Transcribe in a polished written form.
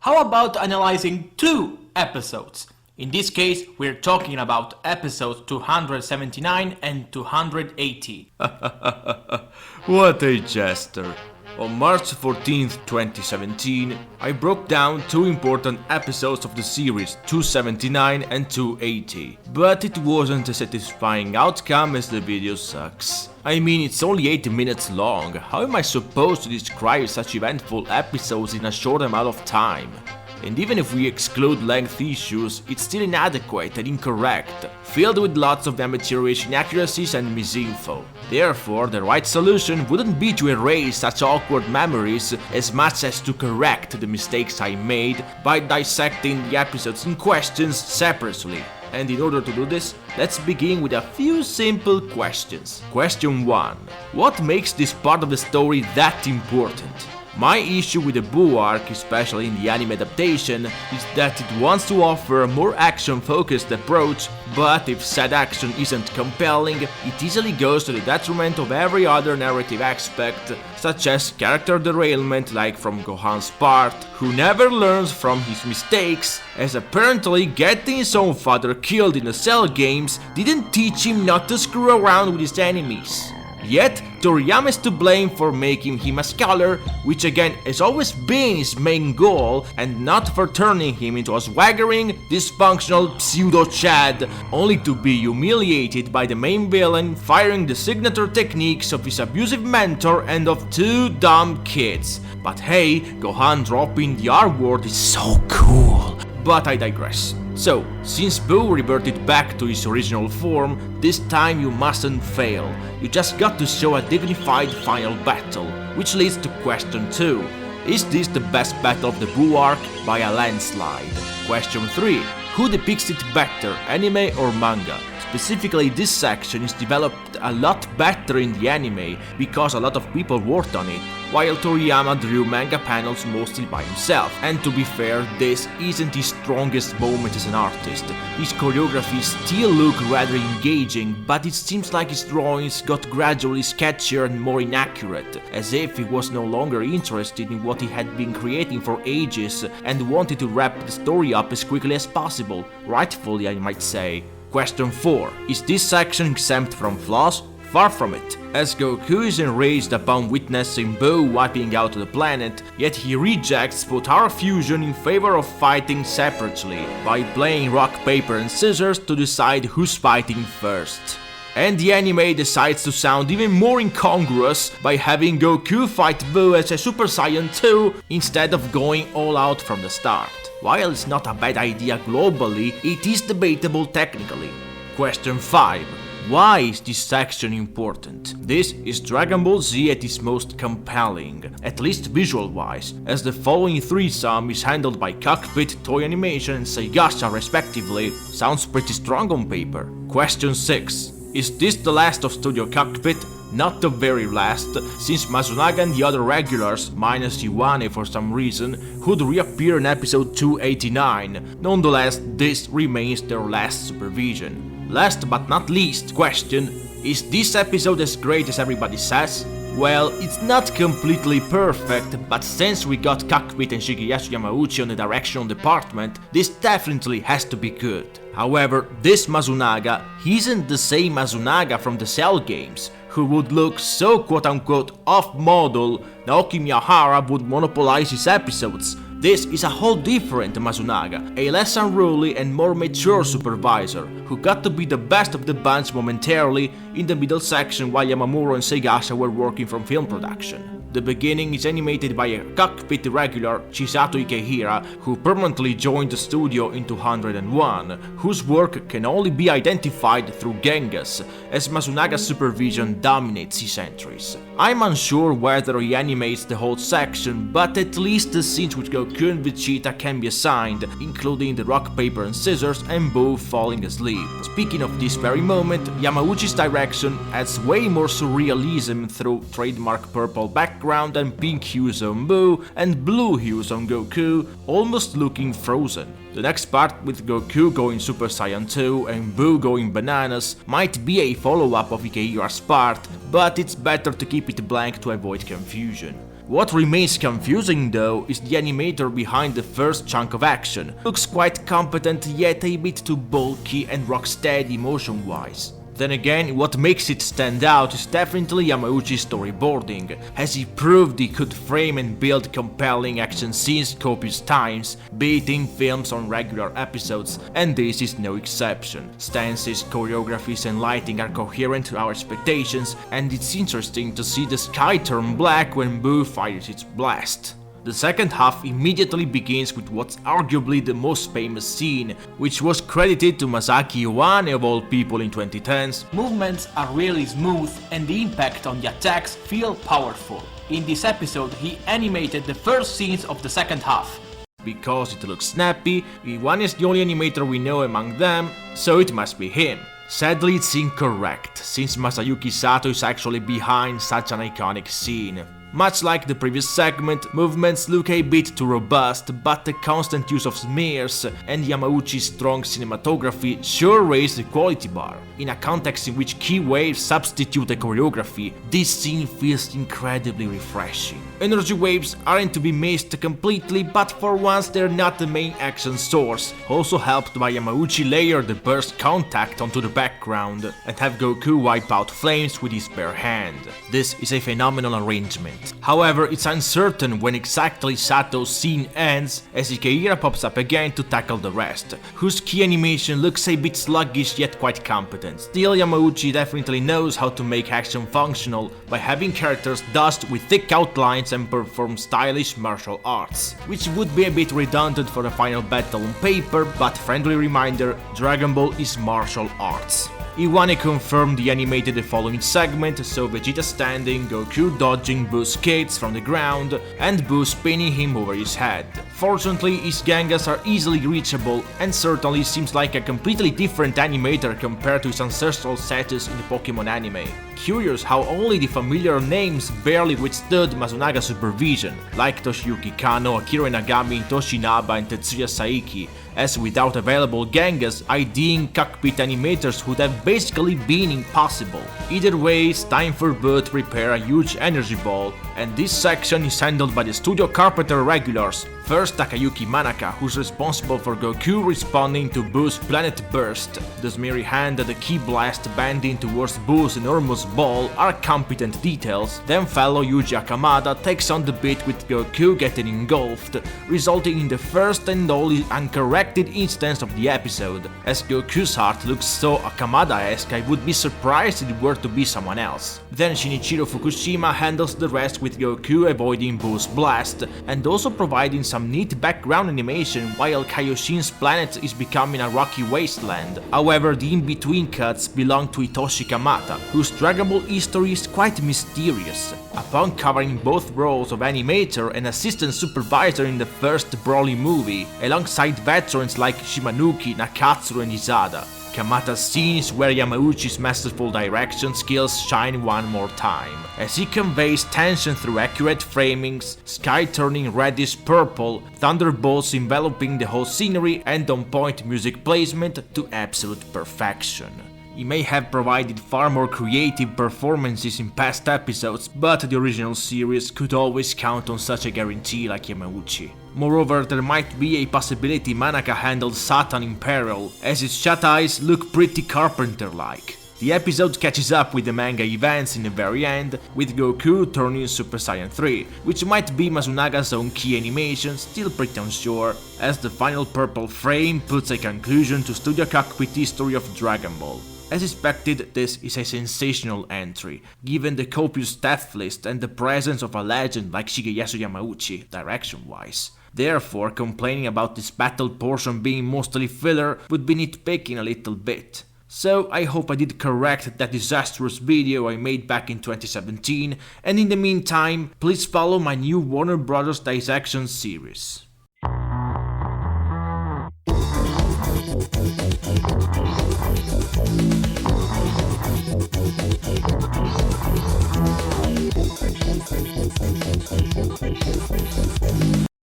How about analyzing 2 episodes? In this case, we're talking about episodes 279 and 280. What a jester! On March 14th, 2017, I broke down 2 important episodes of the series 279 and 280, but it wasn't a satisfying outcome as the video sucks. I mean, it's only 80 minutes long. How am I supposed to describe such eventful episodes in a short amount of time? And even if we exclude length issues, it's still inadequate and incorrect, filled with lots of amateurish inaccuracies and misinfo. Therefore, the right solution wouldn't be to erase such awkward memories as much as to correct the mistakes I made by dissecting the episodes in question separately. And in order to do this, let's begin with a few simple questions. Question 1. What makes this part of the story that important? My issue with the Boo arc, especially in the anime adaptation, is that it wants to offer a more action-focused approach, but if said action isn't compelling, it easily goes to the detriment of every other narrative aspect, such as character derailment like from Gohan's part, who never learns from his mistakes, as apparently getting his own father killed in the Cell games didn't teach him not to screw around with his enemies. Yet, Toriyama is to blame for making him a scholar, which again has always been his main goal, and not for turning him into a swaggering, dysfunctional pseudo-Chad, only to be humiliated by the main villain firing the signature techniques of his abusive mentor and of 2 dumb kids. But hey, Gohan dropping the R-word is so cool. But I digress. So, since Boo reverted back to his original form, this time you mustn't fail. You just got to show a dignified final battle, which leads to question 2. Is this the best battle of the Boo arc? By a landslide. Question 3. Who depicts it better, anime or manga? Specifically, this section is developed a lot better in the anime because a lot of people worked on it, while Toriyama drew manga panels mostly by himself. And to be fair, this isn't his strongest moment as an artist. His choreography still look rather engaging, but it seems like his drawings got gradually sketchier and more inaccurate, as if he was no longer interested in what he had been creating for ages and wanted to wrap the story up as quickly as possible, rightfully I might say. Question 4. Is this section exempt from flaws? Far from it, as Goku is enraged upon witnessing Boo wiping out the planet, yet he rejects Potara fusion in favor of fighting separately, by playing rock, paper and scissors to decide who's fighting first. And the anime decides to sound even more incongruous by having Goku fight Boo as a Super Saiyan 2 instead of going all out from the start. While it's not a bad idea globally, it is debatable technically. Question 5. Why is this section important? This is Dragon Ball Z at its most compelling, at least visual-wise, as the following threesome is handled by Cockpit, Toei Animation and Seigasha respectively. Sounds pretty strong on paper. Question 6. Is this the last of Studio Cockpit? Not the very last, since Masunaga and the other regulars, minus Iwane for some reason, would reappear in episode 289. Nonetheless, this remains their last supervision. Last but not least, question: is this episode as great as everybody says? Well, it's not completely perfect, but since we got Cockpit and Shigeyasu Yamauchi on the directional department, this definitely has to be good. However, this Masunaga isn't the same Masunaga from the Cell games, who would look so quote-unquote off-model, Naoki Miyahara would monopolize his episodes. This is a whole different Masunaga, a less unruly and more mature supervisor, who got to be the best of the bunch momentarily in the middle section while Yamamuro and Seigasha were working from film production. The beginning is animated by a Cockpit regular, Chisato Ikehira, who permanently joined the studio in 201, whose work can only be identified through Gengas, as Masunaga's supervision dominates his entries. I'm unsure whether he animates the whole section, but at least the scenes with Goku and Vegeta can be assigned, including the rock, paper and scissors and Boo falling asleep. Speaking of this very moment, Yamauchi's direction adds way more surrealism through trademark purple background and pink hues on Boo and blue hues on Goku, almost looking frozen. The next part, with Goku going Super Saiyan 2 and Boo going bananas, might be a follow-up of Ikehira's part, but it's better to keep it blank to avoid confusion. What remains confusing though is the animator behind the first chunk of action. Looks quite competent yet a bit too bulky and rocksteady motion-wise. Then again, what makes it stand out is definitely Yamauchi's storyboarding, as he proved he could frame and build compelling action scenes copious times, be it in films or regular episodes, and this is no exception. Stances, choreographies and lighting are coherent to our expectations, and it's interesting to see the sky turn black when Boo fires its blast. The second half immediately begins with what's arguably the most famous scene, which was credited to Masaki Iwane of all people in 2010s. Movements are really smooth and the impact on the attacks feel powerful. In this episode he animated the first scenes of the second half. Because it looks snappy, Iwane is the only animator we know among them, so it must be him. Sadly, it's incorrect, since Masayuki Sato is actually behind such an iconic scene. Much like the previous segment, movements look a bit too robust, but the constant use of smears and Yamauchi's strong cinematography sure raise the quality bar. In a context in which key waves substitute the choreography, this scene feels incredibly refreshing. Energy waves aren't to be missed completely, but for once they're not the main action source, also helped by Yamauchi layer the burst contact onto the background and have Goku wipe out flames with his bare hand. This is a phenomenal arrangement. However, it's uncertain when exactly Sato's scene ends, as Ikeira pops up again to tackle the rest, whose key animation looks a bit sluggish yet quite competent. Still, Yamauchi definitely knows how to make action functional by having characters dust with thick outlines and perform stylish martial arts, which would be a bit redundant for the final battle on paper, but friendly reminder, Dragon Ball is martial arts. Iwane confirmed he animated the following segment, so Vegeta standing, Goku dodging Boo's skates from the ground, and Boo spinning him over his head. Fortunately, his Gengas are easily reachable, and certainly seems like a completely different animator compared to his ancestral status in the Pokemon anime. Curious how only the familiar names barely withstood Mazunaga's supervision, like Toshiyuki Kano, Akira Inagami, Toshinaba and Tetsuya Saiki, as without available Gengas, IDing Cockpit animators would have basically been impossible. Either way, it's time for Boo to prepare a huge energy ball, and this section is handled by the Studio Carpenter regulars. First, Takayuki Manaka, who's responsible for Goku responding to Boo's Planet Burst. The smeary hand and the Ki Blast bending towards Boo's enormous ball are competent details. Then fellow Yuji Akamada takes on the bit with Goku getting engulfed, resulting in the first and only uncorrected instance of the episode. As Goku's heart looks so Akamada-esque, I would be surprised if it were to be someone else. Then Shinichiro Fukushima handles the rest with Goku avoiding Boo's blast, and also providing some neat background animation while Kaioshin's planet is becoming a rocky wasteland. However, the in-between cuts belong to Hitoshi Kamata, whose Dragon Ball history is quite mysterious. Upon covering both roles of animator and assistant supervisor in the first Broly movie, alongside veterans like Shimanuki, Nakatsuru and Izada, Kamata's scene is where Yamauchi's masterful direction skills shine one more time, as he conveys tension through accurate framings, sky turning reddish purple, thunderbolts enveloping the whole scenery, and on-point music placement to absolute perfection. He may have provided far more creative performances in past episodes, but the original series could always count on such a guarantee like Yamauchi. Moreover, there might be a possibility Manaka handled Satan in peril, as his shut eyes look pretty Carpenter-like. The episode catches up with the manga events in the very end, with Goku turning Super Saiyan 3, which might be Mazunaga's own key animation, still pretty unsure, as the final purple frame puts a conclusion to Studio Cockpit history of Dragon Ball. As expected, this is a sensational entry, given the copious death list and the presence of a legend like Shigeyasu Yamauchi, direction-wise. Therefore, complaining about this battle portion being mostly filler would be nitpicking a little bit. So I hope I did correct that disastrous video I made back in 2017, and in the meantime, please follow my new Warner Bros. Dissection series.